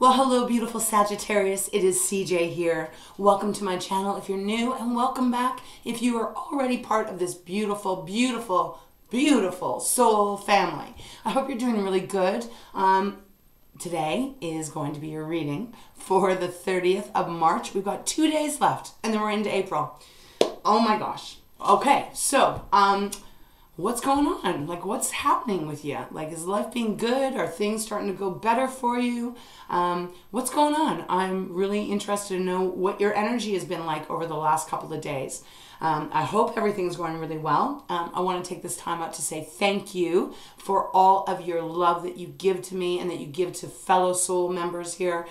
Well, hello, beautiful Sagittarius. It is CJ here. Welcome to my channel if you're new, and welcome back if you are already part of this beautiful, beautiful, beautiful soul family. I hope you're doing really good. Today is going to be your reading for the 30th of March. We've got 2 days left, and then we're into April. Oh my gosh. Okay, so, what's going on? Like, what's happening with you? Like, is life being good? Are things starting to go better for you? What's going on? I'm really interested to know what your energy has been like over the last couple of days. I hope everything's going really well. I want to take this time out to say thank you for all of your love that you give to me and that you give to fellow soul members here,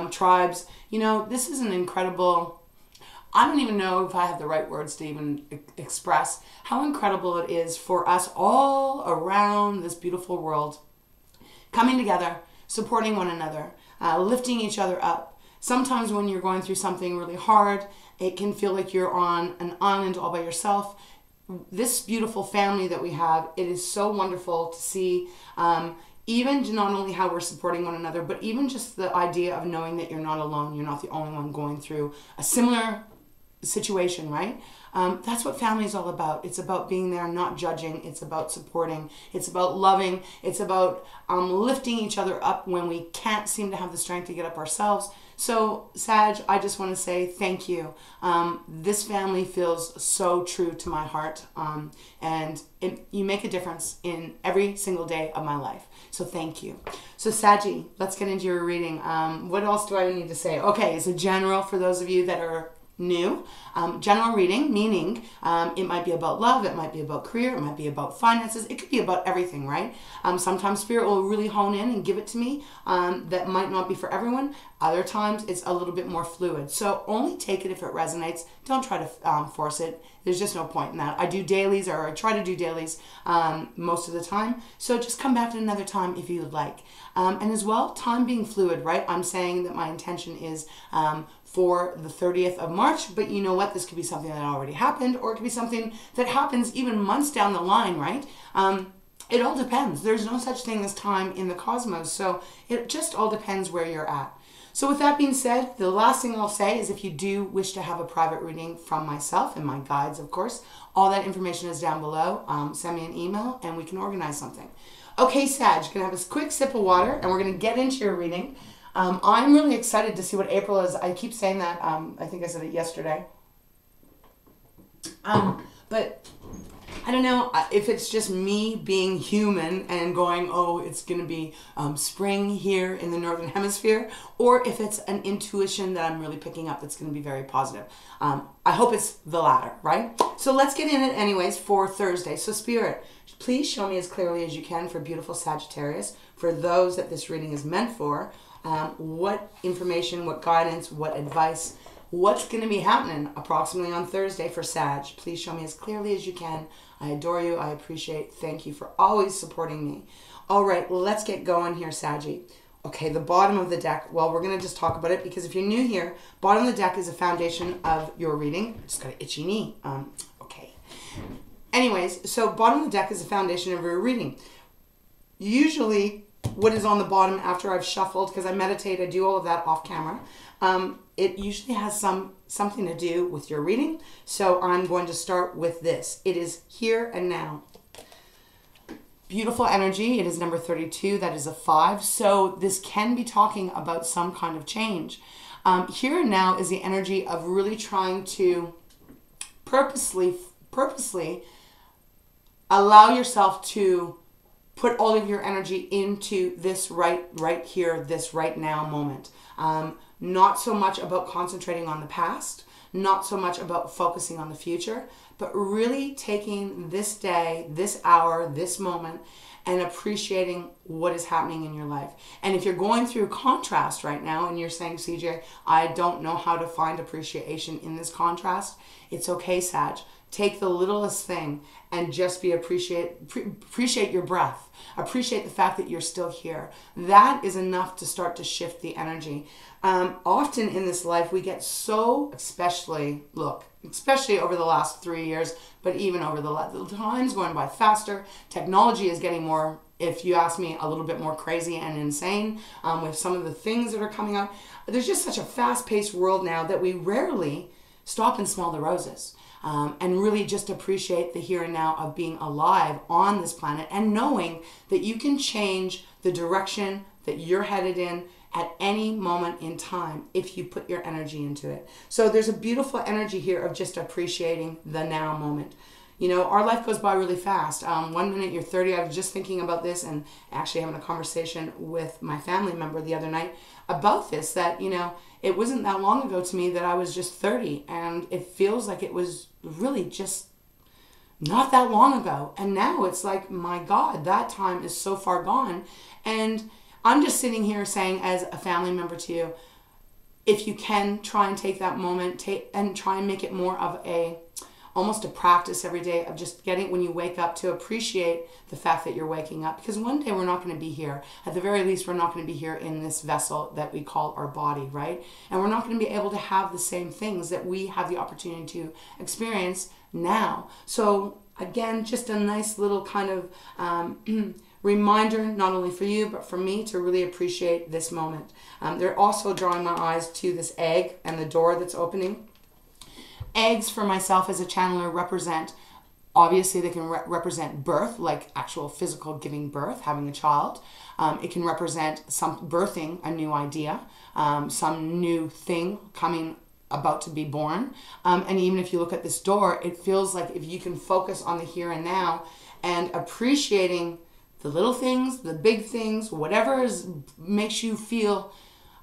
tribes. You know, this is an incredible... I don't even know if I have the right words to even express how incredible it is for us all around this beautiful world coming together, supporting one another, lifting each other up. Sometimes when you're going through something really hard, it can feel like you're on an island all by yourself. This beautiful family that we have, it is so wonderful to see even not only how we're supporting one another, but even just the idea of knowing that you're not alone. You're not the only one going through a similar situation, right? That's what family is all about. It's about being there, not judging. It's about supporting. It's about loving. It's about lifting each other up when we can't seem to have the strength to get up ourselves. So, Sag, I just want to say thank you. This family feels so true to my heart, and you make a difference in every single day of my life. So thank you. So Saggy, let's get into your reading. What else do I need to say? Okay, it's a general for those of you that are new. General reading, meaning it might be about love, it might be about career, it might be about finances, it could be about everything, right? Sometimes Spirit will really hone in and give it to me. That might not be for everyone. Other times it's a little bit more fluid. So only take it if it resonates. Don't try to force it. There's just no point in that. I do dailies, or I try to do dailies most of the time. So just come back at another time if you would like. And as well, time being fluid, right? I'm saying that my intention is for the 30th of March, but you know what? This could be something that already happened, or it could be something that happens even months down the line, right? It all depends. There's no such thing as time in the cosmos, so it just all depends where you're at. So with that being said, the last thing I'll say is if you do wish to have a private reading from myself and my guides, of course, all that information is down below. Send me an email and we can organize something. Okay, Sag, gonna have a quick sip of water and we're gonna get into your reading. I'm really excited to see what April is. I keep saying that. I think I said it yesterday. But I don't know if it's just me being human and going, oh, it's going to be spring here in the Northern Hemisphere, or if it's an intuition that I'm really picking up that's going to be very positive. I hope it's the latter, right? So let's get in it anyways for Thursday. So Spirit, please show me as clearly as you can for beautiful Sagittarius, for those that this reading is meant for, what information, what guidance, what advice, what's going to be happening approximately on Thursday for Sag. Please show me as clearly as you can. I adore you. I appreciate. Thank you for always supporting me. All right, let's get going here, Saggy. Okay, the bottom of the deck. Well, we're going to just talk about it because if you're new here, bottom of the deck is a foundation of your reading. Just got an itchy knee. Okay. Anyways, so bottom of the deck is a foundation of your reading. Usually, what is on the bottom after I've shuffled, because I meditate, I do all of that off camera, it usually has something to do with your reading. So I'm going to start with this. It is here and now. Beautiful energy. It is number 32. That is a 5. So this can be talking about some kind of change. Here and now is the energy of really trying to purposely allow yourself to put all of your energy into this right here, this right now moment. Not so much about concentrating on the past, not so much about focusing on the future, but really taking this day, this hour, this moment, and appreciating what is happening in your life. And if you're going through contrast right now and you're saying, CJ, I don't know how to find appreciation in this contrast, it's okay, Sag. Take the littlest thing and just appreciate your breath. Appreciate the fact that you're still here. That is enough to start to shift the energy. Often in this life, we get so, especially, look, especially over the last 3 years, but even over the time's going by faster. Technology is getting more, if you ask me, a little bit more crazy and insane with some of the things that are coming up. There's just such a fast-paced world now that we rarely stop and smell the roses. And really just appreciate the here and now of being alive on this planet and knowing that you can change the direction that you're headed in at any moment in time if you put your energy into it. So there's a beautiful energy here of just appreciating the now moment. You know, our life goes by really fast. 1 minute you're 30. I was just thinking about this and actually having a conversation with my family member the other night about this, that, you know, it wasn't that long ago to me that I was just 30, and it feels like it was really just not that long ago. And now it's like, my God, that time is so far gone. And I'm just sitting here saying, as a family member to you, if you can try and take that moment and try and make it more of almost a practice every day of just getting, when you wake up, to appreciate the fact that you're waking up. Because one day we're not going to be here. At the very least, we're not going to be here in this vessel that we call our body, right? And we're not going to be able to have the same things that we have the opportunity to experience now. So again, just a nice little kind of reminder, not only for you, but for me, to really appreciate this moment. They're also drawing my eyes to this egg and the door that's opening. Eggs, for myself as a channeler, represent, obviously they can represent birth, like actual physical giving birth, having a child. It can represent some birthing a new idea, some new thing about to be born. And even if you look at this door, it feels like if you can focus on the here and now and appreciating the little things, the big things, whatever makes you feel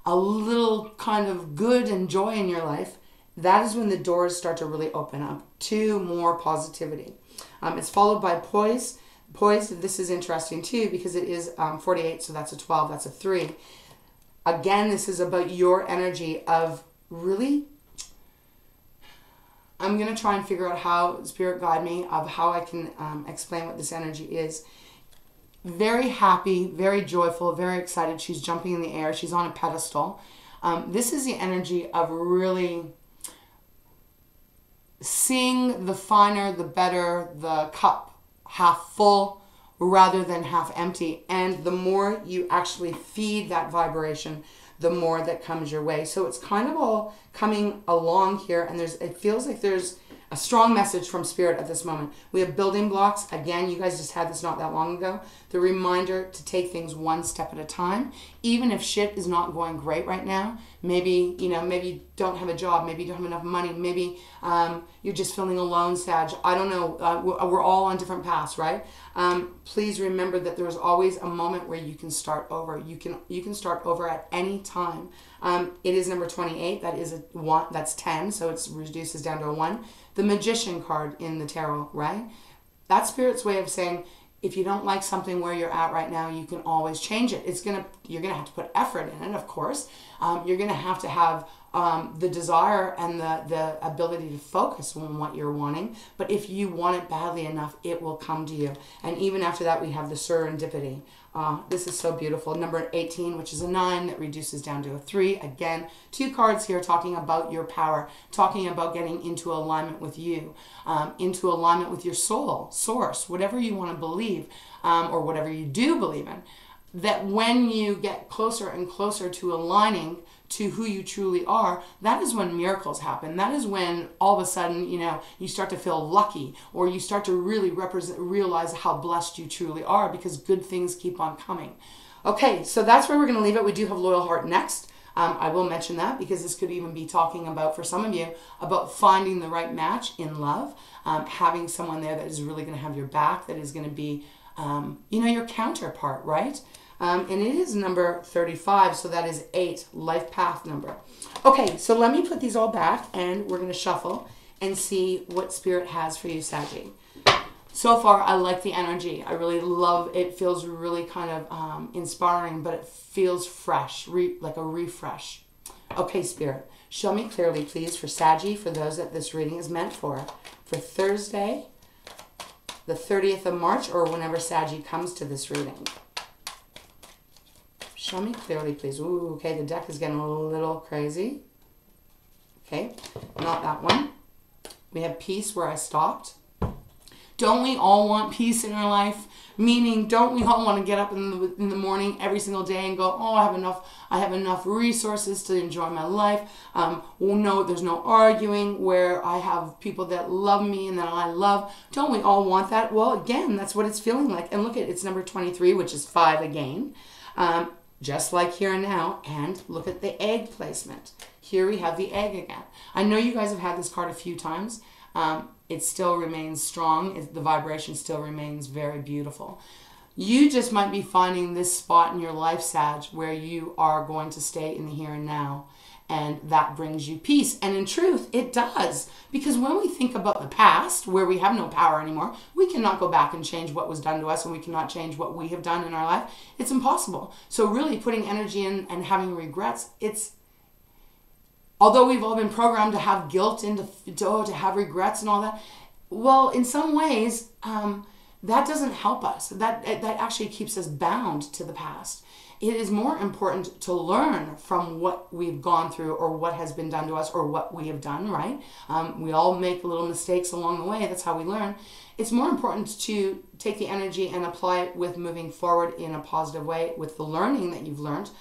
a little kind of good and joy in your life, that is when the doors start to really open up to more positivity. It's followed by poise. Poise, this is interesting too, because it is 48, so that's a 12, that's a 3. Again, this is about your energy of really, I'm going to try and figure out how, Spirit guide me, of how I can explain what this energy is. Very happy, very joyful, very excited. She's jumping in the air. She's on a pedestal. This is the energy of really seeing the finer, the better, the cup half full rather than half empty. And the more you actually feed that vibration, the more that comes your way. So it's kind of all coming along here, and it feels like there's a strong message from Spirit at this moment. We have building blocks. Again, you guys just had this not that long ago. The reminder to take things one step at a time. Even if shit is not going great right now, maybe, you know, maybe you don't have a job, maybe you don't have enough money, maybe you're just feeling alone, Sag. I don't know. We're all on different paths, right? Please remember that there's always a moment where you can start over. You can start over at any time. It is number 28. That is a 1. That's 10, so it reduces down to a 1. The Magician card in the tarot, right? That's Spirit's way of saying, if you don't like something where you're at right now, you can always change it. You're gonna have to put effort in it, of course. You're gonna have to have the desire and the ability to focus on what you're wanting. But if you want it badly enough, it will come to you. And even after that, we have the serendipity. This is so beautiful. Number 18, which is a 9, that reduces down to a 3. Again, 2 cards here talking about your power, talking about getting into alignment with you, into alignment with your soul, source, whatever you want to believe, or whatever you do believe in. That when you get closer and closer to aligning to who you truly are, that is when miracles happen. That is when all of a sudden, you know, you start to feel lucky, or you start to really realize how blessed you truly are, because good things keep on coming. Okay, so that's where we're going to leave it. We do have Loyal Heart next. I will mention that because this could even be talking about, for some of you, about finding the right match in love, having someone there that is really going to have your back, that is going to be, you know, your counterpart, right? And it is number 35, so that is 8, life path number. Okay, so let me put these all back, and we're going to shuffle and see what Spirit has for you, Saggy. So far, I like the energy. I really love it. It feels really kind of inspiring, but it feels fresh, like a refresh. Okay, Spirit, show me clearly, please, for Saggy, for those that this reading is meant for Thursday, the 30th of March, or whenever Saggy comes to this reading. Show me clearly, please. Ooh, okay, the deck is getting a little crazy. Okay, not that one. We have peace where I stopped. Don't we all want peace in our life? Meaning, don't we all want to get up in the morning every single day and go, oh, I have enough resources to enjoy my life. No, there's no arguing, where I have people that love me and that I love. Don't we all want that? Well, again, that's what it's feeling like. And look at, it's number 23, which is 5 again. Just like here and now. And look at the egg placement. Here we have the egg again. I know you guys have had this card a few times. It still remains strong. The vibration still remains very beautiful. You just might be finding this spot in your life, Sag, where you are going to stay in the here and now. And that brings you peace. And in truth, it does. Because when we think about the past, where we have no power anymore, we cannot go back and change what was done to us, and we cannot change what we have done in our life. It's impossible. So really putting energy in and having regrets, although we've all been programmed to have guilt and to have regrets and all that, well, in some ways, that doesn't help us. That actually keeps us bound to the past. It is more important to learn from what we've gone through, or what has been done to us, or what we have done, right? We all make little mistakes along the way. That's how we learn. It's more important to take the energy and apply it with moving forward in a positive way with the learning that you've learned,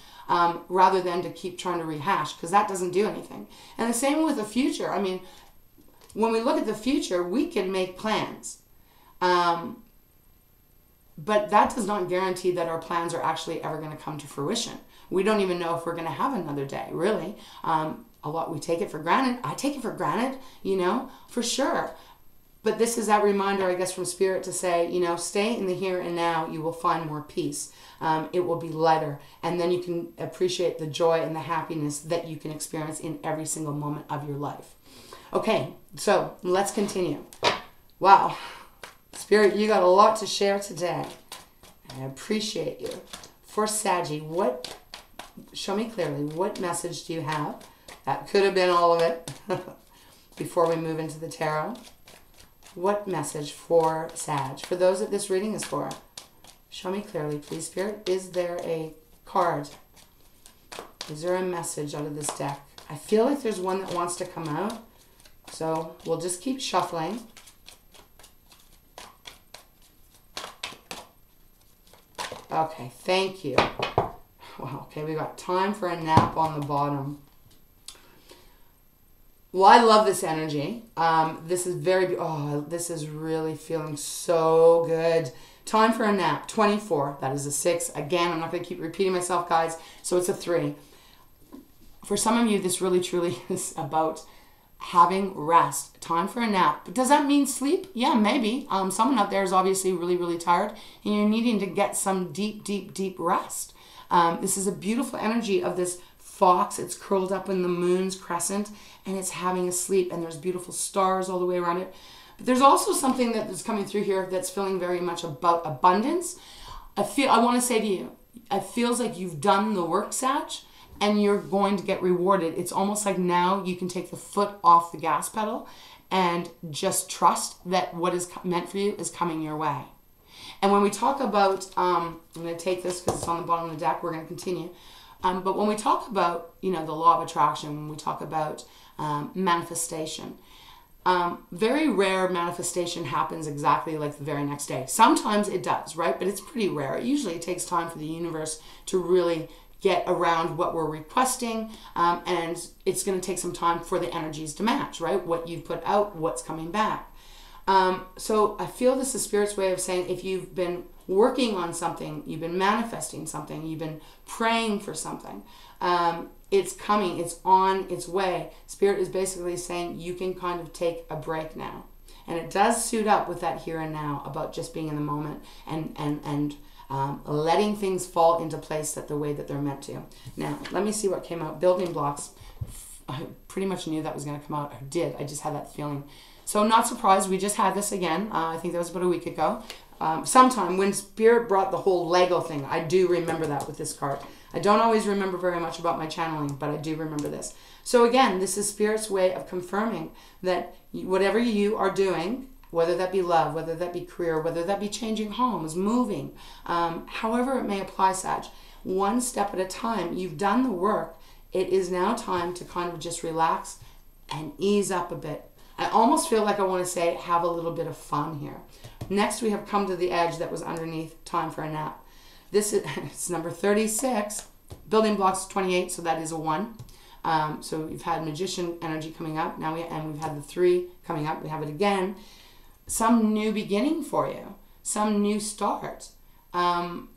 rather than to keep trying to rehash, because that doesn't do anything. And the same with the future. I mean, when we look at the future, we can make plans. But that does not guarantee that our plans are actually ever going to come to fruition. We don't even know if we're going to have another day, really. We take it for granted. I take it for granted, for sure. But this is that reminder, I guess, from Spirit to say, stay in the here and now. You will find more peace. It will be lighter. And then you can appreciate the joy and the happiness that you can experience in every single moment of your life. Okay, so let's continue. Wow. Spirit, you got a lot to share today. I appreciate you. For Saggy, show me clearly, what message do you have? That could have been all of it before we move into the tarot. What message for Sag? For those that this reading is for. Show me clearly, please, Spirit. Is there a card? Is there a message out of this deck? I feel like there's one that wants to come out. So we'll just keep shuffling. Okay, thank you. Wow, okay, we got time for a nap on the bottom. Well, I love this energy. This is this is really feeling so good. Time for a nap, 24. That is a 6. Again, I'm not going to keep repeating myself, guys. So it's a 3. For some of you, this really, truly is about having rest. Time for a nap. But does that mean sleep? Yeah, maybe. Someone out there is obviously really, really tired, and you're needing to get some deep, deep, deep rest. This is a beautiful energy of this fox. It's curled up in the moon's crescent, and it's having a sleep, and there's beautiful stars all the way around it. But there's also something that is coming through here that's feeling very much about abundance. I want to say to you, it feels like you've done the work, Sag, and you're going to get rewarded. It's almost like now you can take the foot off the gas pedal and just trust that what is meant for you is coming your way. And when we talk about, I'm going to take this because it's on the bottom of the deck, we're going to continue. But when we talk about, the law of attraction, when we talk about manifestation, very rare manifestation happens exactly like the very next day. Sometimes it does, right? But it's pretty rare. It usually takes time for the universe to really get around what we're requesting, and it's going to take some time for the energies to match, right? What you've put out, what's coming back. So I feel this is Spirit's way of saying, if you've been working on something, you've been manifesting something, you've been praying for something, it's coming, it's on its way. Spirit is basically saying you can kind of take a break now. And it does suit up with that here and now about just being in the moment and letting things fall into place the way that they're meant to. Now, let me see what came out. Building blocks. I pretty much knew that was going to come out. I did. I just had that feeling. So not surprised. We just had this again. I think that was about a week ago. Sometime when Spirit brought the whole Lego thing, I do remember that with this card. I don't always remember very much about my channeling, but I do remember this. So again, this is Spirit's way of confirming that whatever you are doing, whether that be love, whether that be career, whether that be changing homes, moving, however it may apply, Sag, one step at a time. You've done the work. It is now time to kind of just relax and ease up a bit. I almost feel like I want to say have a little bit of fun here. Next, we have come to the edge that was underneath time for a nap. This is it's number 36. Building blocks 28, so that is a 1. So we've had magician energy coming up. Now we've had the 3 coming up. We have it again. Some new beginning for you. Some new start. And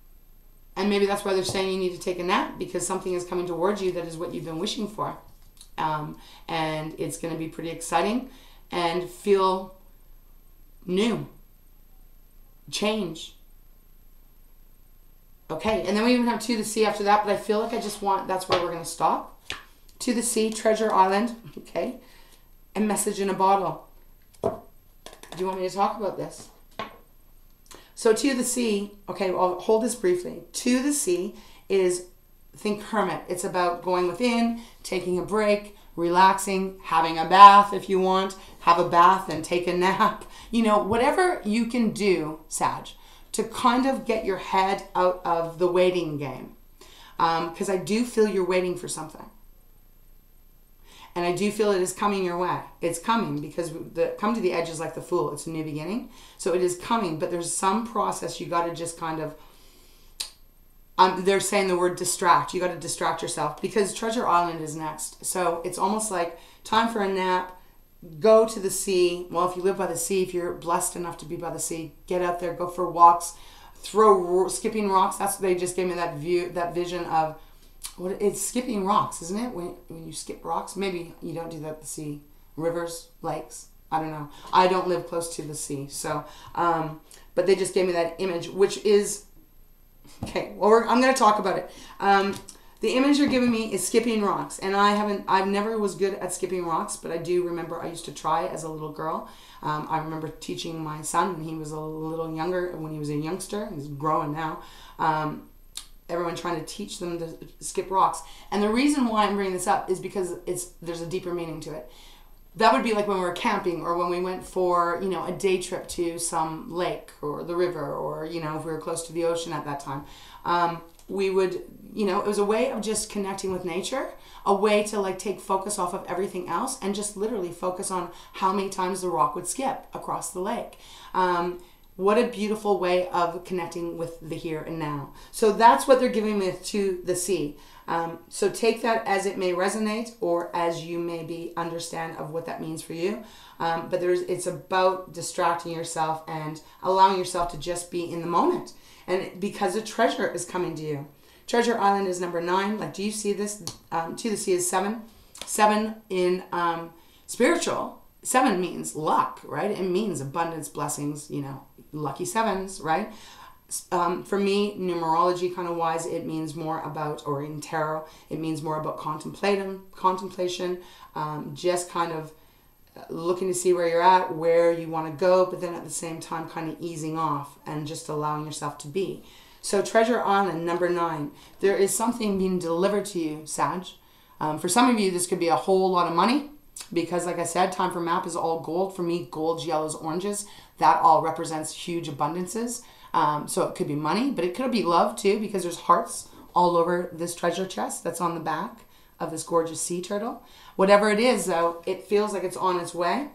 maybe that's why they're saying you need to take a nap, because something is coming towards you that is what you've been wishing for. And it's going to be pretty exciting and feel new. Change. Okay, and then we even have To the Sea after that, but I feel like that's where we're going to stop. To the Sea, Treasure Island, okay, and Message in a Bottle. Do you want me to talk about this? So To the Sea, okay, I'll hold this briefly. To the Sea is, think hermit. It's about going within, taking a break, relaxing, having a bath if you want, have a bath and take a nap. You know, whatever you can do, Sag, to kind of get your head out of the waiting game. Because I do feel you're waiting for something. And I do feel it is coming your way. It's coming, because come to the edge is like the Fool. It's a new beginning. So it is coming, but there's some process you got to just kind of, they're saying the word distract. You got to distract yourself, because Treasure Island is next. So it's almost like time for a nap, go to the sea. Well, if you live by the sea, if you're blessed enough to be by the sea, get out there, go for walks, skipping rocks. That's what they just gave me, that vision of, it's skipping rocks, isn't it? When you skip rocks, maybe you don't do that at the sea. Rivers, lakes, I don't know. I don't live close to the sea, so, but they just gave me that image, which is, okay, well, I'm going to talk about it. The image you're giving me is skipping rocks, and I've never was good at skipping rocks, but I do remember I used to try as a little girl. I remember teaching my son when he was a little younger, when he was a youngster. He's growing now. Everyone trying to teach them to skip rocks. And the reason why I'm bringing this up is because there's a deeper meaning to it. That would be like when we were camping, or when we went for, you know, a day trip to some lake or the river, or, you know, if we were close to the ocean at that time. We would, you know, it was a way of just connecting with nature, a way to like take focus off of everything else and just literally focus on how many times the rock would skip across the lake. What a beautiful way of connecting with the here and now. So that's what they're giving me To the Sea. So take that as it may resonate, or as you maybe understand of what that means for you. But it's about distracting yourself and allowing yourself to just be in the moment. And because a treasure is coming to you. Treasure Island is number 9. Like, do you see this? To the Sea is 7. 7 in spiritual. 7 means luck, right? It means abundance, blessings, you know, lucky 7s, right? For me, numerology kind of wise, it means more about, or in tarot, it means more about contemplation, just kind of looking to see where you're at, where you want to go, but then at the same time kind of easing off and just allowing yourself to be. So Treasure Island, number 9, there is something being delivered to you, Sag. For some of you, this could be a whole lot of money, because like I said, time for map is all gold. For me, golds, yellows, oranges, that all represents huge abundances. So it could be money, but it could be love too, because there's hearts all over this treasure chest that's on the back of this gorgeous sea turtle. Whatever it is, though, it feels like it's on its way.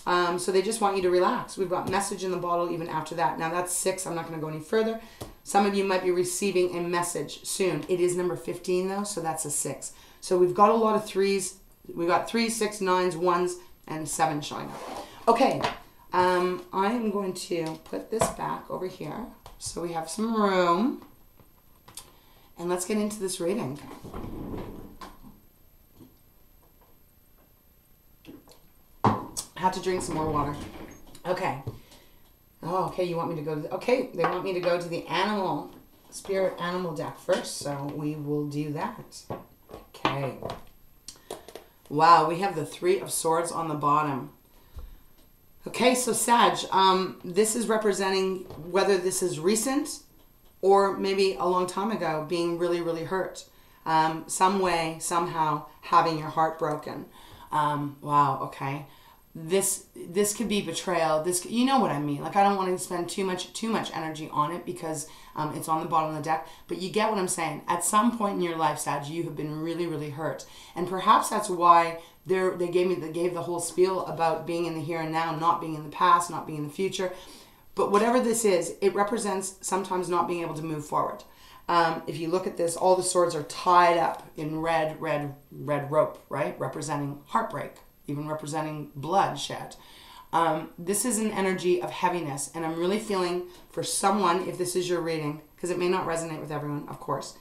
So they just want you to relax. We've got Message in the Bottle even after that. Now that's 6. I'm not going to go any further. Some of you might be receiving a message soon. It is number 15 though, so that's a 6. So we've got a lot of 3s. We've got 3, 6, 9s, 1s, and 7 showing up. Okay, I am going to put this back over here so we have some room. And let's get into this reading. I have to drink some more water. Okay. Oh, okay, you want me to go to okay, they want me to go to the spirit animal deck first, so we will do that. Okay. Wow, we have the 3 of Swords on the bottom. Okay, so Sag, this is representing whether this is recent or maybe a long time ago, being really, really hurt. Some way, somehow, having your heart broken. Wow, okay. this could be betrayal. This, you know what I mean. Like, I don't want to spend too much energy on it because it's on the bottom of the deck. But you get what I'm saying. At some point in your life, Sag, you have been really, really hurt, and perhaps that's why they gave the whole spiel about being in the here and now, not being in the past, not being in the future. But whatever this is, it represents sometimes not being able to move forward. If you look at this, all the swords are tied up in red rope, right? Representing heartbreak, even representing bloodshed. This is an energy of heaviness, and I'm really feeling for someone, if this is your reading, because it may not resonate with everyone, of course.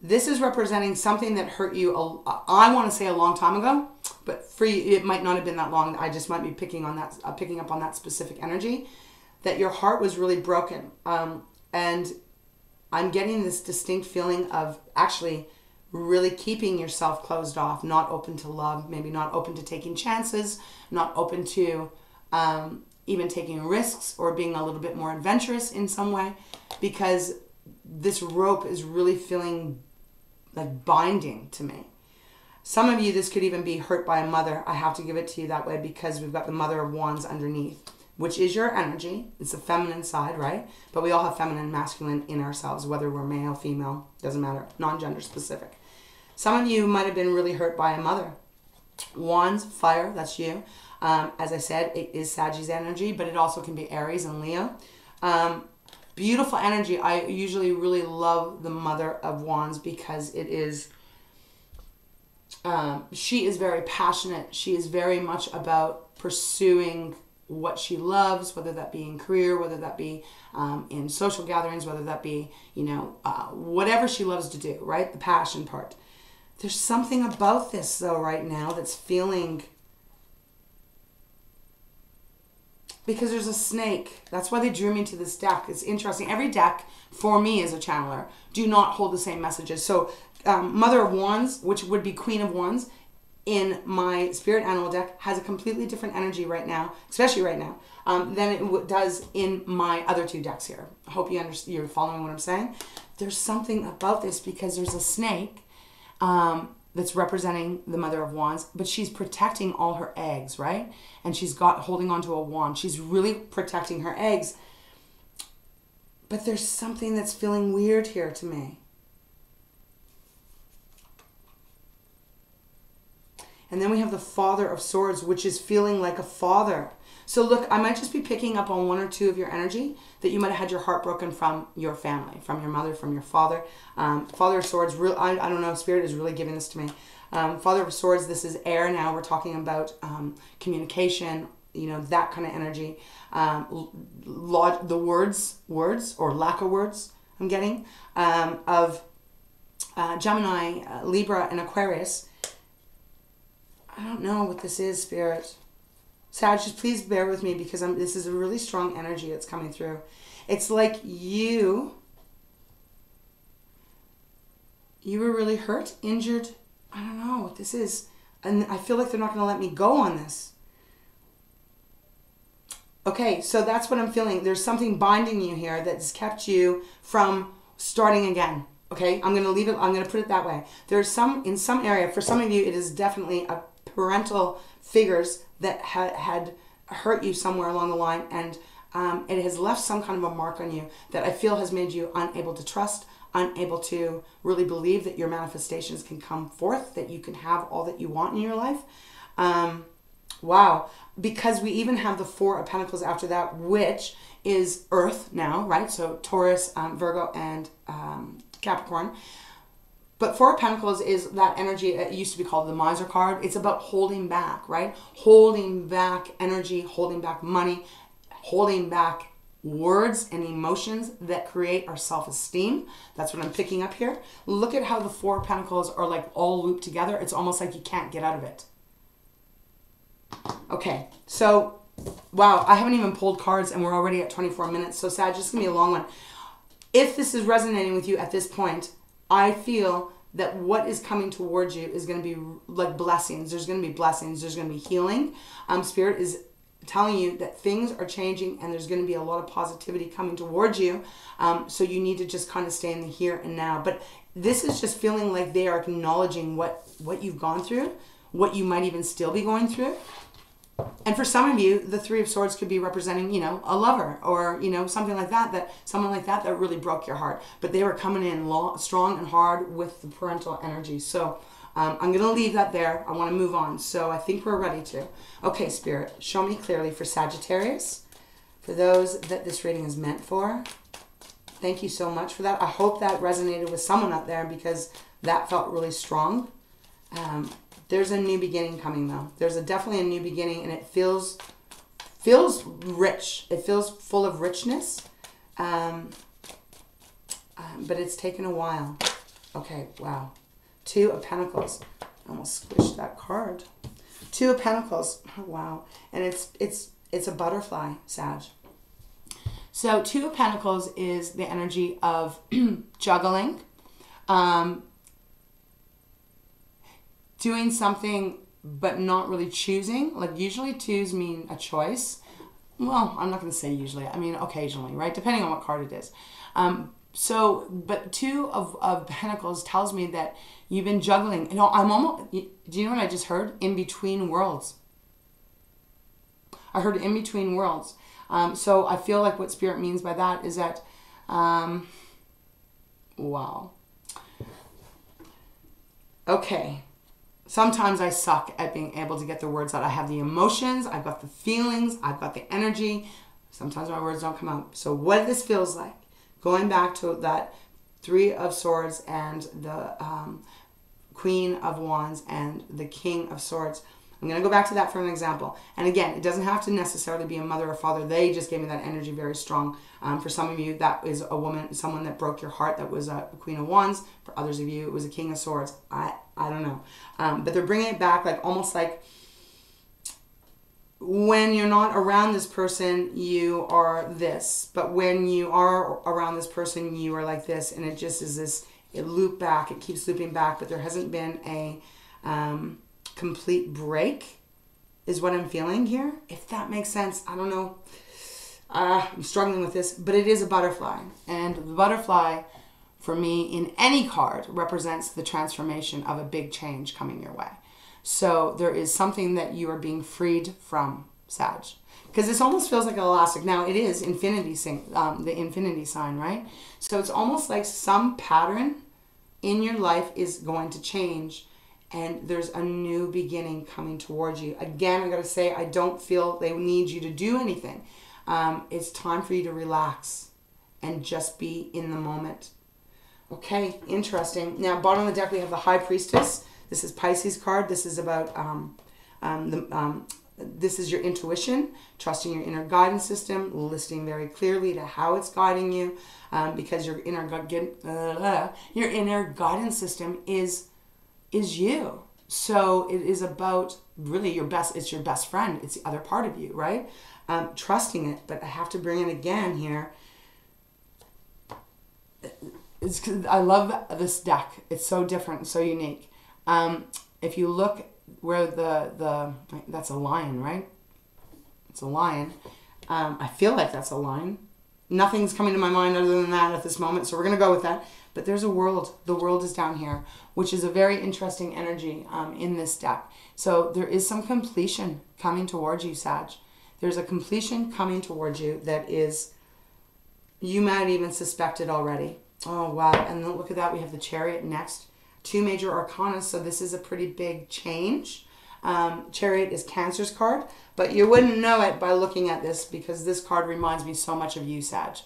This is representing something that hurt you, I want to say a long time ago, but for you, it might not have been that long. I just might be picking up on that specific energy, that your heart was really broken. And I'm getting this distinct feeling of actually really keeping yourself closed off, not open to love, maybe not open to taking chances, not open to even taking risks or being a little bit more adventurous in some way, because this rope is really feeling like binding to me. Some of you, this could even be hurt by a mother. I have to give it to you that way because we've got the Mother of Wands underneath, which is your energy. It's the feminine side, right? But we all have feminine and masculine in ourselves, whether we're male, female, doesn't matter, non-gender specific. Some of you might have been really hurt by a mother. Wands, fire, that's you. As I said, it is Sagittarius energy, but it also can be Aries and Leo. Beautiful energy. I usually really love the Mother of Wands because it is, she is very passionate. She is very much about pursuing what she loves, whether that be in career, whether that be in social gatherings, whether that be, whatever she loves to do, right? The passion part. There's something about this, though, right now that's feeling... Because there's a snake. That's why they drew me to this deck. It's interesting. Every deck, for me as a channeler, do not hold the same messages. So Mother of Wands, which would be Queen of Wands, in my Spirit Animal deck, has a completely different energy right now, especially right now, than it does in my other two decks here. I hope you're following what I'm saying. There's something about this because there's a snake that's representing the Mother of Wands, but she's protecting all her eggs, right? And she's holding onto a wand. She's really protecting her eggs. But there's something that's feeling weird here to me. And then we have the Father of Swords, which is feeling like a father. So look, I might just be picking up on one or two of your energy that you might have had your heart broken from your family, from your mother, from your father. Father of Swords, I don't know, Spirit is really giving this to me. Father of Swords, this is air now. We're talking about communication, that kind of energy. The words or lack of words I'm getting of Gemini, Libra, and Aquarius. I don't know what this is, Spirit. Sag, just please bear with me because this is a really strong energy that's coming through. It's like you were really hurt, injured. I don't know what this is. And I feel like they're not going to let me go on this. Okay, so that's what I'm feeling. There's something binding you here that's kept you from starting again. Okay, I'm going to leave it. I'm going to put it that way. There's in some area, for some of you, it is definitely a parental figures that had hurt you somewhere along the line, and it has left some kind of a mark on you that I feel has made you unable to trust, unable to really believe that your manifestations can come forth, that you can have all that you want in your life. Wow. Because we even have the Four of Pentacles after that, which is Earth now, right? So Taurus, Virgo, and Capricorn. But Four of Pentacles is that energy. It used to be called the Miser card. It's about holding back, right? Holding back energy, holding back money, holding back words and emotions that create our self-esteem. That's what I'm picking up here. Look at how the Four of Pentacles are like all looped together. It's almost like you can't get out of it. Okay, so, wow, I haven't even pulled cards and we're already at 24 minutes. So Sag, this is going to be a long one. If this is resonating with you at this point, I feel that what is coming towards you is going to be like blessings. There's going to be blessings. There's going to be healing. Spirit is telling you that things are changing and there's going to be a lot of positivity coming towards you. So you need to just kind of stay in the here and now. But this is just feeling like they are acknowledging what you've gone through, what you might even still be going through. And for some of you, the Three of Swords could be representing, you know, a lover or, you know, something like that, someone like that really broke your heart. But they were coming in strong and hard with the parental energy. So I'm going to leave that there. I want to move on. So I think we're ready to. Okay, Spirit, show me clearly for Sagittarius, for those that this reading is meant for. Thank you so much for that. I hope that resonated with someone out there because that felt really strong. There's a new beginning coming though. There's definitely a new beginning, and it feels rich. It feels full of richness, but it's taken a while. Okay, wow. Two of Pentacles. I almost squished that card. Two of Pentacles. Oh, wow. And it's a butterfly, Sag. So Two of Pentacles is the energy of juggling, doing something but not really choosing. Like usually twos mean a choice. Well, I'm not going to say usually. I mean occasionally, right? Depending on what card it is. But Two of Pentacles tells me that you've been juggling. You know, I'm almost, do you know what I just heard? In between worlds. I heard in between worlds. So I feel like what Spirit means by that is that, wow. Okay. Sometimes I suck at being able to get the words out. I have the emotions, I've got the feelings, I've got the energy. Sometimes my words don't come out. So what this feels like, going back to that Three of Swords and the Queen of Wands and the King of Swords. I'm going to go back to that for an example. And again, it doesn't have to necessarily be a mother or father. They just gave me that energy very strong. For some of you, that is a woman, someone that broke your heart. That was a Queen of Wands. For others of you, it was a King of Swords. I don't know. But they're bringing it back like almost like when you're not around this person, you are this. But when you are around this person, you are like this. And it just is this, it looped back. It keeps looping back. But there hasn't been a complete break is what I'm feeling here. If that makes sense. I don't know. I'm struggling with this. But it is a butterfly. And the butterfly, for me, in any card, represents the transformation of a big change coming your way. So there is something that you are being freed from, Sag. Because this almost feels like an elastic. Now, it is infinity, the infinity sign, right? So it's almost like some pattern in your life is going to change. And there's a new beginning coming towards you. Again, I got to say, I don't feel they need you to do anything. It's time for you to relax and just be in the moment. Okay, interesting. Now, bottom of the deck, we have the High Priestess. This is Pisces card. This is about, this is your intuition, trusting your inner guidance system, listening very clearly to how it's guiding you, because your inner guidance system is you. So it is about really your best, it's your best friend. It's the other part of you, right? Trusting it, but I have to bring it again here. I love this deck. It's so different, so unique. If you look where that's a lion, right? It's a lion. I feel like that's a lion. Nothing's coming to my mind other than that at this moment, so we're going to go with that. But there's a world. The world is down here, which is a very interesting energy in this deck. So there is some completion coming towards you, Sag. There's a completion coming towards you that is, you might even suspect it already. Oh, wow. And then look at that. We have the Chariot next. Two major arcana, so this is a pretty big change. Chariot is Cancer's card, but you wouldn't know it by looking at this because this card reminds me so much of you, Sag.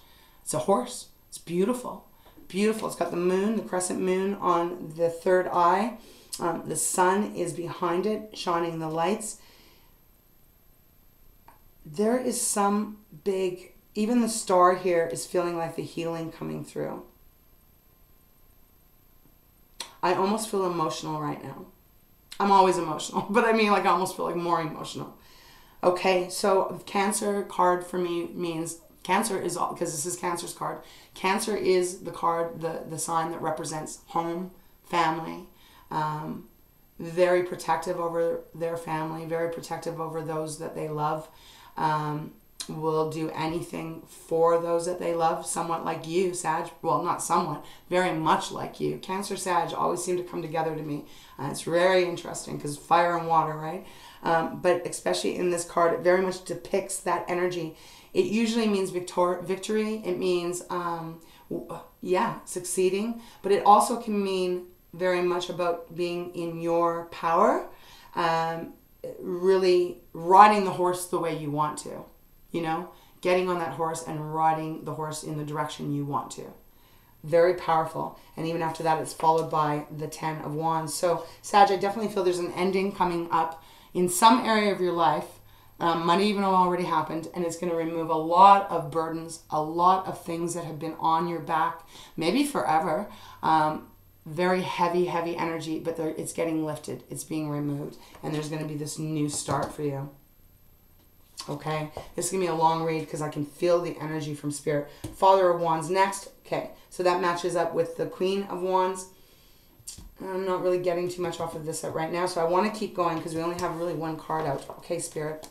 It's a horse. It's beautiful. Beautiful. It's got the moon, the crescent moon on the third eye. The sun is behind it, shining the lights. There is some big, even the star here is feeling like the healing coming through. I almost feel emotional right now. I'm always emotional, but I mean, like, I almost feel like more emotional. Okay, so Cancer card for me means Cancer is all, because this is Cancer's card. Cancer is the card, the sign that represents home, family, very protective over their family, very protective over those that they love. will do anything for those that they love, somewhat like you, Sag. Well, not somewhat, very much like you. Cancer, Sag always seem to come together to me. It's very interesting because fire and water, right? But especially in this card, it very much depicts that energy. It usually means victory. It means, succeeding. But it also can mean very much about being in your power, really riding the horse the way you want to, you know, getting on that horse and riding the horse in the direction you want to. Very powerful. And even after that, it's followed by the 10 of Wands. So, Sag, I definitely feel there's an ending coming up in some area of your life. Might even have already happened, and it's going to remove a lot of burdens, a lot of things that have been on your back, maybe forever. Very heavy, heavy energy, but it's getting lifted. It's being removed, and there's going to be this new start for you. Okay, this is going to be a long read because I can feel the energy from Spirit. Father of Wands next. Okay, so that matches up with the Queen of Wands. I'm not really getting too much off of this right now, so I want to keep going because we only have really one card out. Okay, Spirit.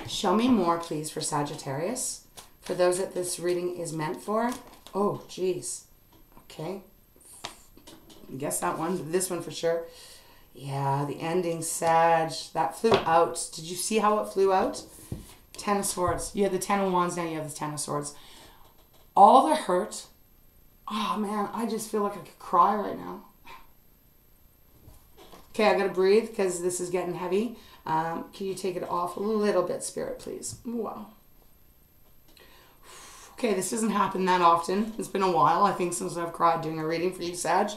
Show me more, please, for Sagittarius. For those that this reading is meant for. Oh, geez. Okay. I guess that one. This one for sure. Yeah, the ending, Sag. That flew out. Did you see how it flew out? 10 of Swords. You had the 10 of Wands, now you have the 10 of Swords. All the hurt. Oh, man, I just feel like I could cry right now. Okay, I gotta breathe because this is getting heavy. Can you take it off a little bit, Spirit, please? Wow. Okay, this doesn't happen that often. It's been a while, I think, since I've cried doing a reading for you, Sag.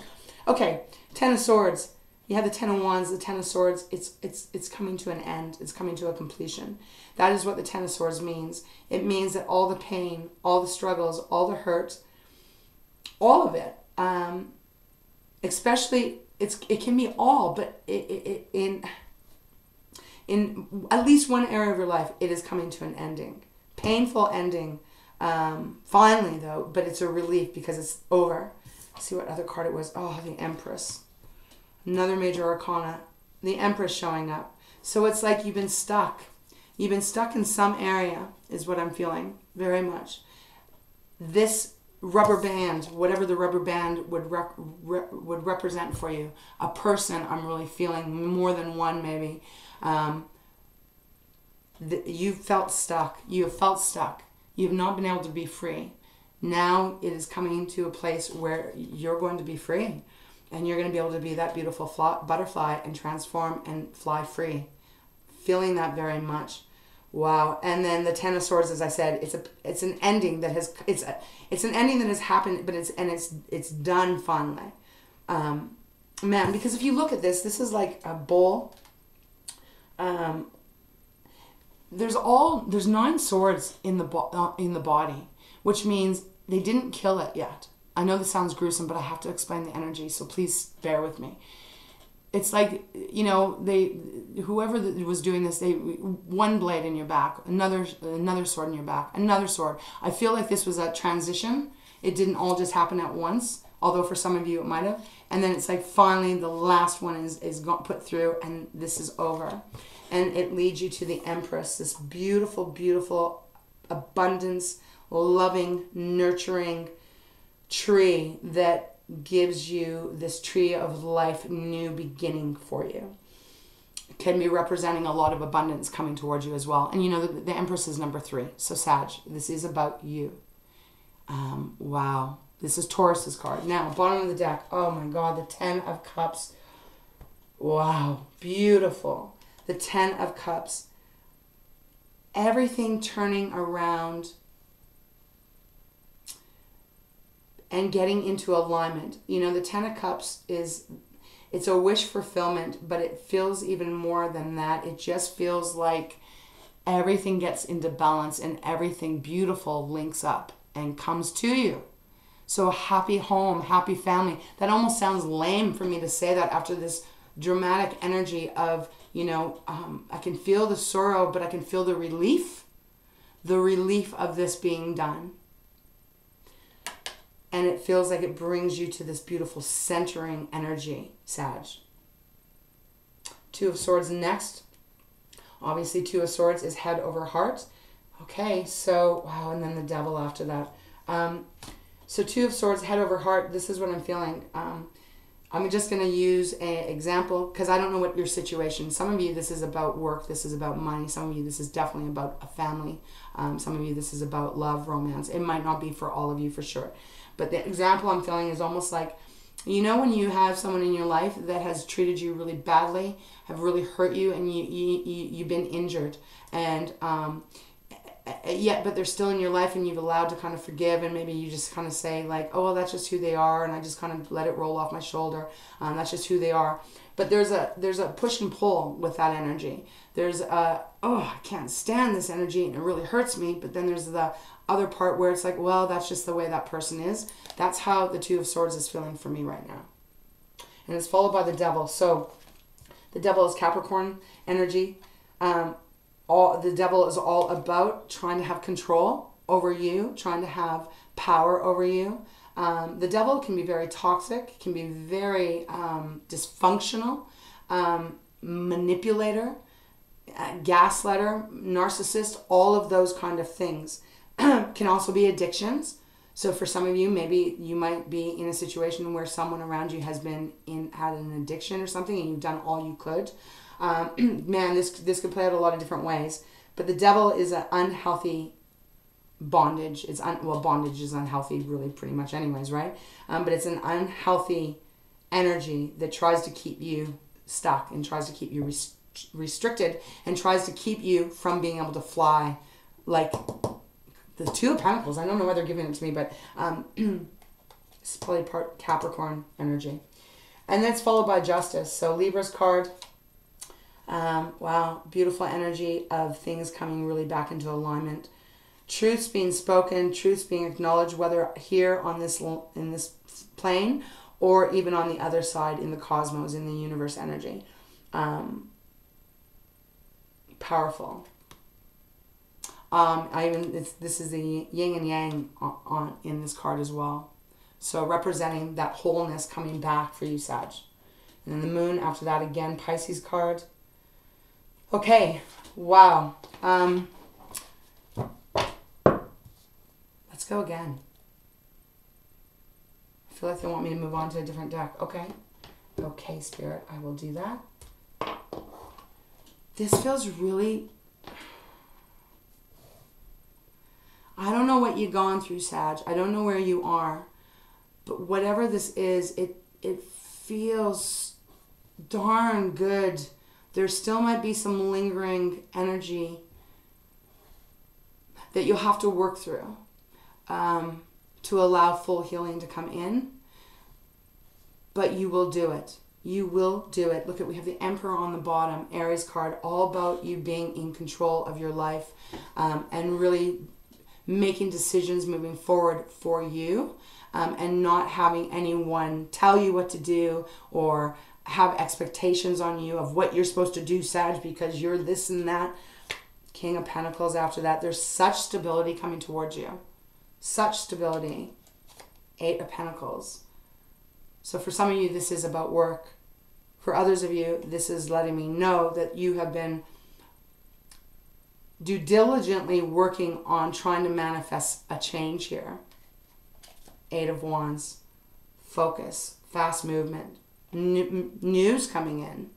Okay, 10 of Swords. You have the 10 of Wands, the 10 of Swords. It's coming to an end. It's coming to a completion. That is what the 10 of Swords means. It means that all the pain, all the struggles, all the hurt, all of it, especially, it can be all, but in at least one area of your life, it is coming to an ending. Painful ending, finally though, but it's a relief because it's over. Let's see what other card it was. Oh, the Empress. Another major arcana. The Empress showing up. So it's like you've been stuck. You've been stuck in some area is what I'm feeling very much. This rubber band, whatever the rubber band would represent for you, a person, I'm really feeling, more than one maybe. You felt stuck. You have felt stuck. You have not been able to be free. Now it is coming to a place where you're going to be free, and you're going to be able to be that beautiful butterfly and transform and fly free. Feeling that very much. Wow. And then the 10 of Swords, as I said, it's an ending that has it's an ending that has happened, but it's done finally. Man, because if you look at this is like a bowl. There's 9 swords in the body, which means they didn't kill it yet. I know this sounds gruesome, but I have to explain the energy, so please bear with me. It's like, you know, whoever was doing this, one blade in your back, another sword in your back, another sword. I feel like this was a transition. It didn't all just happen at once, although for some of you it might have. And then it's like finally the last one is put through, and this is over. And it leads you to the Empress, this beautiful, beautiful, abundance, loving, nurturing tree that gives you this tree of life, new beginning for you. It can be representing a lot of abundance coming towards you as well. And you know, the Empress is number 3. So Sag, this is about you. Wow. This is Taurus's card. Now, bottom of the deck. Oh my God, the 10 of Cups. Wow. Beautiful. The 10 of Cups. Everything turning around and getting into alignment. You know, the 10 of Cups it's a wish fulfillment, but it feels even more than that. It just feels like everything gets into balance and everything beautiful links up and comes to you. So a happy home, happy family. That almost sounds lame for me to say that after this dramatic energy of, you know, I can feel the sorrow, but I can feel the relief of this being done. And it feels like it brings you to this beautiful centering energy, Sag. 2 of Swords next. Obviously, 2 of Swords is head over heart. Okay, so, wow, and then the Devil after that. So Two of Swords, head over heart, this is what I'm feeling. I'm just going to use an example because I don't know what your situation. Some of you, this is about work. This is about money. Some of you, this is definitely about a family. Some of you, this is about love, romance. It might not be for all of you for sure. But the example I'm feeling is almost like, you know, when you have someone in your life that has treated you really badly, have really hurt you, and you've been injured, and yet, but they're still in your life, and you've allowed to kind of forgive, and maybe you just kind of say like, oh, well, that's just who they are, and I just kind of let it roll off my shoulder. That's just who they are. But there's a push and pull with that energy. There's a, oh, I can't stand this energy, and it really hurts me. But then there's the other part where it's like, well, that's just the way that person is. That's how the Two of Swords is feeling for me right now. And it's followed by the Devil. So the Devil is Capricorn energy. The Devil is all about trying to have control over you, trying to have power over you. The Devil can be very toxic, can be very dysfunctional, manipulator, gaslighter, narcissist, all of those kind of things. Can also be addictions. So for some of you, maybe you might be in a situation where someone around you has been had an addiction or something, and you've done all you could. Man, this could play out a lot of different ways. But the Devil is an unhealthy bondage. Bondage is unhealthy really pretty much anyways, right? But it's an unhealthy energy that tries to keep you stuck and tries to keep you restricted and tries to keep you from being able to fly like the Two of Pentacles. I don't know why they're giving it to me, but it's probably part Capricorn energy. And then it's followed by Justice. So Libra's card. Wow, beautiful energy of things coming really back into alignment. Truths being spoken, truths being acknowledged, whether here on in this plane or even on the other side in the cosmos, in the universe energy. Powerful. This is the yin and yang on in this card as well. So representing that wholeness coming back for you, Sag. And then the Moon after that, again, Pisces card. Okay, wow. Let's go again. I feel like they want me to move on to a different deck. Okay. Okay, Spirit, I will do that. This feels really... I don't know what you've gone through, Sag. I don't know where you are. But whatever this is, it feels darn good. There still might be some lingering energy that you'll have to work through to allow full healing to come in. But you will do it. You will do it. Look, we have the Emperor on the bottom, Aries card, all about you being in control of your life and really making decisions moving forward for you and not having anyone tell you what to do or have expectations on you of what you're supposed to do, Sag, because you're this and that. King of Pentacles after that. There's such stability coming towards you. Such stability. Eight of Pentacles. So for some of you, this is about work. For others of you, this is letting me know that you have been diligently working on trying to manifest a change here. Eight of Wands. Focus. Fast movement. News coming in.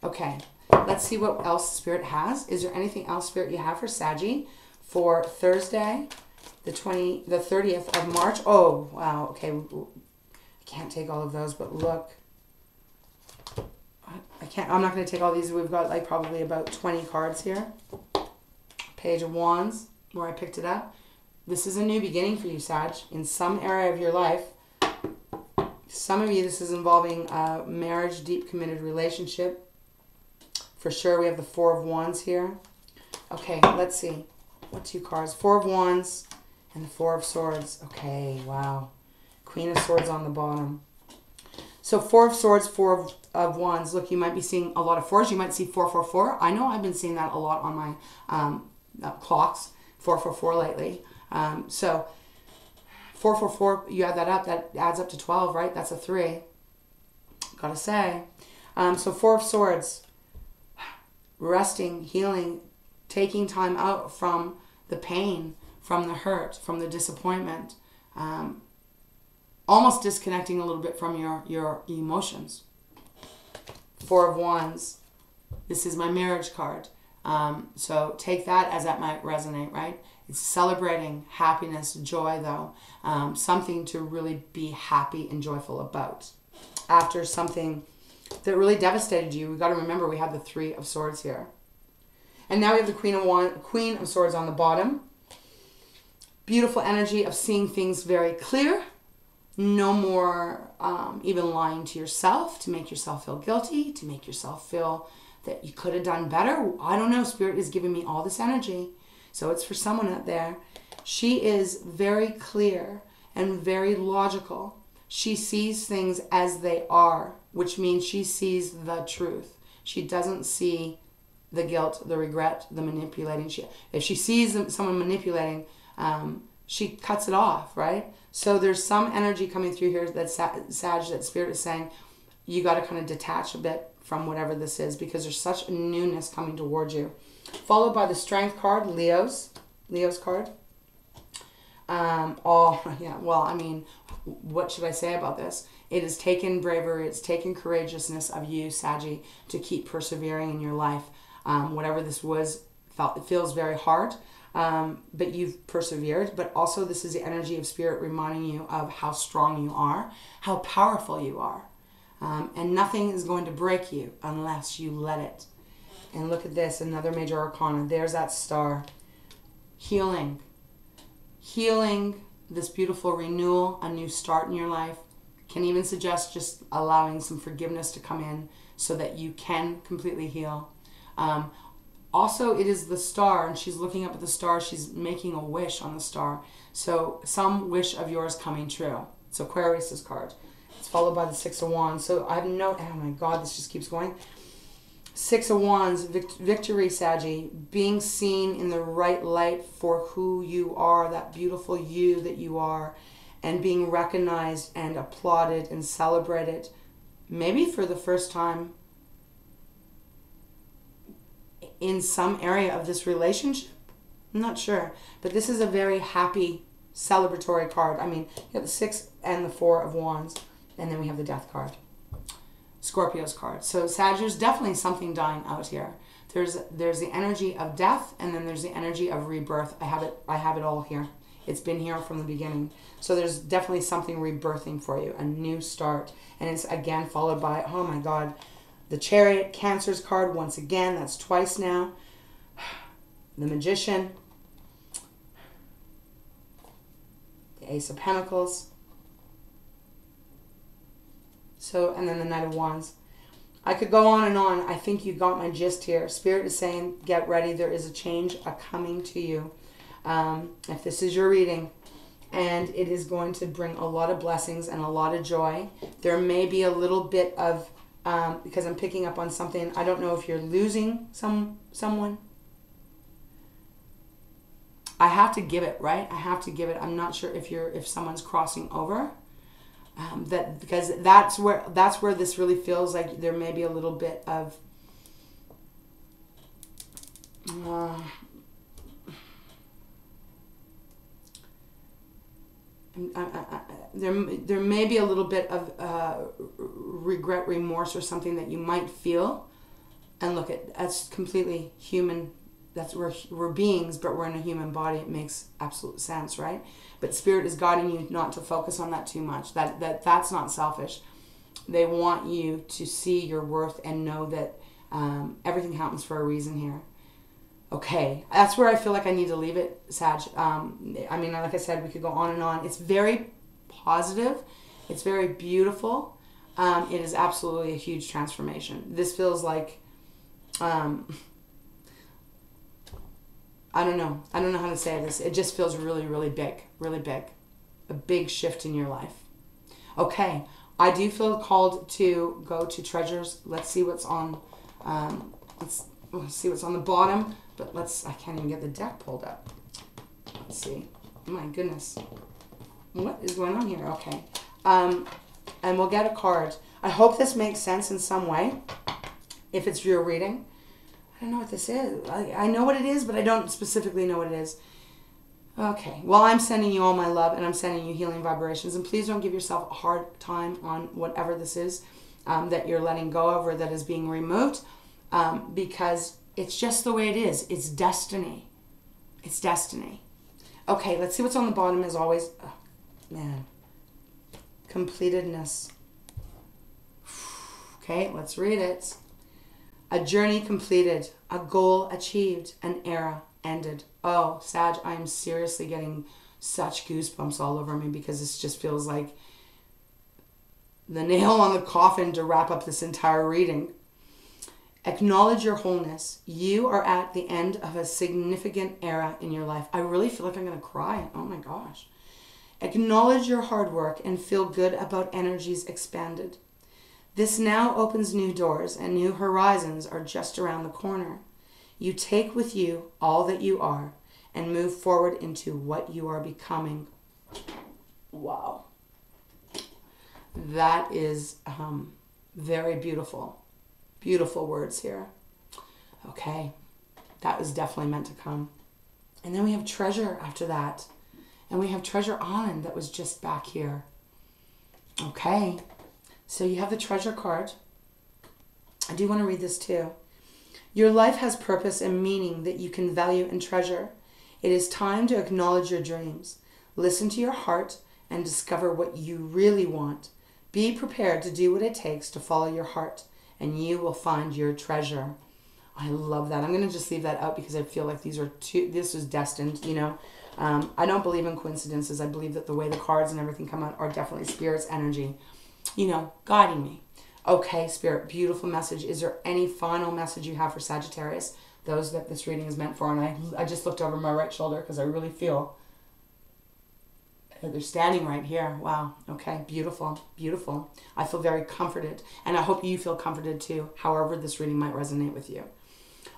Okay. Let's see what else Spirit has. Is there anything else, Spirit, you have for Saggy for Thursday, the 30th of March? Oh, wow. Okay. I can't take all of those, but look. I'm not going to take all these. We've got like probably about 20 cards here. Page of Wands, where I picked it up. This is a new beginning for you, Sag. In some area of your life, some of you, this is involving a marriage, deep committed relationship. For sure, we have the Four of Wands here. Okay, let's see. What two cards? Four of Wands and the Four of Swords. Okay, wow. Queen of Swords on the bottom. So Four of Swords, Four of Wands. Look, you might be seeing a lot of fours. You might see 444. I know I've been seeing that a lot on my clocks. 444 lately. So 444, you add that up, that adds up to 12, right? That's a 3. Gotta say. So Four of Swords. Resting, healing, taking time out from the pain, from the hurt, from the disappointment, almost disconnecting a little bit from your emotions. Four of Wands. This is my marriage card. So take that as that might resonate, right? It's celebrating happiness, joy, though. Something to really be happy and joyful about. After something that really devastated you, we've got to remember we have the Three of Swords here. And now we have the Queen of Swords on the bottom. Beautiful energy of seeing things very clear. No more even lying to yourself to make yourself feel guilty, to make yourself feel that you could have done better. I don't know. Spirit is giving me all this energy. So it's for someone out there. She is very clear and very logical. She sees things as they are, which means she sees the truth. She doesn't see the guilt, the regret, the manipulating. If she sees someone manipulating, she cuts it off, right? So there's some energy coming through here that Sag, that Spirit is saying, you got to kind of detach a bit from whatever this is, because there's such a newness coming towards you. Followed by the Strength card, Leo's card. Well, I mean, what should I say about this? It has taken bravery, it's taken courageousness of you, Saggy, to keep persevering in your life. Whatever this was, it feels very hard, but you've persevered. But also this is the energy of Spirit reminding you of how strong you are, how powerful you are. And nothing is going to break you unless you let it. And look at this, another major arcana. There's that star. Healing. Healing, this beautiful renewal, a new start in your life. Can even suggest just allowing some forgiveness to come in so that you can completely heal. Also, it is the star, and she's looking up at the star. She's making a wish on the star. So some wish of yours coming true. It's Aquarius's card. It's followed by the Six of Wands. So I have no, oh my God, this just keeps going. Six of Wands, victory, Saggy, being seen in the right light for who you are, that beautiful you that you are, and being recognized and applauded and celebrated, maybe for the first time in some area of this relationship. I'm not sure, but this is a very happy, celebratory card. I mean, you have the Six and the Four of Wands, and then we have the Death card. Scorpio's card. So Sagittarius, definitely something dying out here. There's the energy of death, and then there's the energy of rebirth. I have it all here. It's been here from the beginning. So there's definitely something rebirthing for you, a new start. And it's again followed by, oh my God, the Chariot, Cancer's card once again. That's twice now. The Magician. The Ace of Pentacles. So, and then the Knight of Wands. I could go on and on. I think you got my gist here. Spirit is saying, get ready. There is a change coming to you. If this is your reading, and it is going to bring a lot of blessings and a lot of joy. There may be a little bit of, because I'm picking up on something. I don't know if you're losing someone. I have to give it, right? I have to give it. I'm not sure if someone's crossing over. Because that's where this really feels like there may be a little bit of there may be a little bit of regret, remorse, or something that you might feel. And look, that's completely human. That's we're beings, but we're in a human body. It makes absolute sense, right? But Spirit is guiding you not to focus on that too much. That's not selfish. They want you to see your worth and know that everything happens for a reason here. Okay, that's where I feel like I need to leave it, Sag. I mean, like I said, we could go on and on. It's very positive. It's very beautiful. It is absolutely a huge transformation. This feels like... I don't know how to say this. It just feels really, really big. Really big. A big shift in your life. Okay. I do feel called to go to treasures. Let's see what's on, let's see what's on the bottom. But I can't even get the deck pulled up. Let's see. Oh my goodness. What is going on here? Okay. And we'll get a card. I hope this makes sense in some way. If it's your reading. I don't know what this is. I know what it is, but I don't specifically know what it is. Okay. Well, I'm sending you all my love, and I'm sending you healing vibrations. And please don't give yourself a hard time on whatever this is that you're letting go of or that is being removed, because it's just the way it is. It's destiny. It's destiny. Okay, let's see what's on the bottom as always. Oh, man. Completedness. Okay, let's read it. A journey completed, a goal achieved, an era ended. Oh, Sag, I am seriously getting such goosebumps all over me because this just feels like the nail on the coffin to wrap up this entire reading. Acknowledge your wholeness. You are at the end of a significant era in your life. I really feel like I'm going to cry. Oh my gosh. Acknowledge your hard work and feel good about energies expanded. This now opens new doors and new horizons are just around the corner. You take with you all that you are and move forward into what you are becoming. Wow. That is very beautiful. Beautiful words here. Okay. That was definitely meant to come. And then we have treasure after that. And we have Treasure Island that was just back here. Okay. So you have the treasure card. I do want to read this too. Your life has purpose and meaning that you can value and treasure. It is time to acknowledge your dreams. Listen to your heart and discover what you really want. Be prepared to do what it takes to follow your heart, and you will find your treasure. I love that. I'm going to just leave that out because I feel like this is destined, you know. I don't believe in coincidences. I believe that the way the cards and everything come out are definitely Spirit's energy, you know, guiding me. Okay, Spirit, beautiful message. Is there any final message you have for Sagittarius? Those that this reading is meant for. And I just looked over my right shoulder because I really feel they're standing right here. Wow. Okay, beautiful, beautiful. I feel very comforted. And I hope you feel comforted too, however this reading might resonate with you.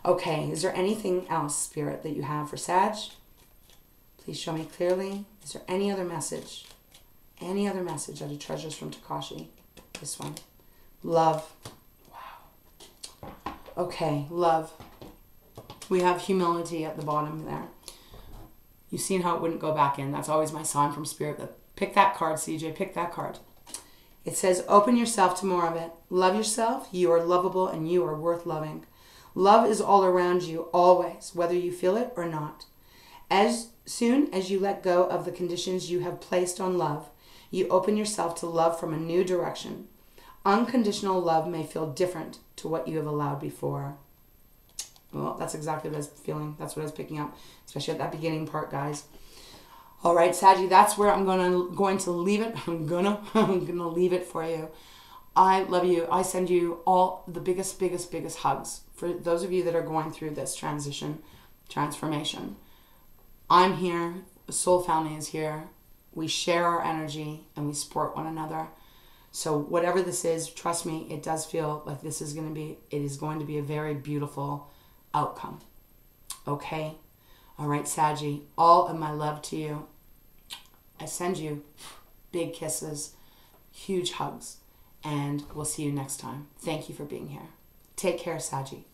Okay, is there anything else, Spirit, that you have for Sag? Please show me clearly. Is there any other message? Any other message out of Treasures from Takashi? This one. Love. Wow. Okay, love. We have humility at the bottom there. You've seen how it wouldn't go back in. That's always my sign from Spirit. Pick that card, CJ. Pick that card. It says, open yourself to more of it. Love yourself. You are lovable and you are worth loving. Love is all around you, always, whether you feel it or not. As soon as you let go of the conditions you have placed on love, you open yourself to love from a new direction. Unconditional love may feel different to what you have allowed before. Well, that's exactly what I was feeling. That's what I was picking up, especially at that beginning part, guys. All right, Saggy, that's where I'm going to leave it. I'm gonna leave it for you. I love you. I send you all the biggest hugs for those of you that are going through this transformation. I'm here. The soul family is here. We share our energy and we support one another. So whatever this is, trust me, it does feel like it is going to be a very beautiful outcome. Okay? All right, Saggy, all of my love to you. I send you big kisses, huge hugs, and we'll see you next time. Thank you for being here. Take care, Saggy.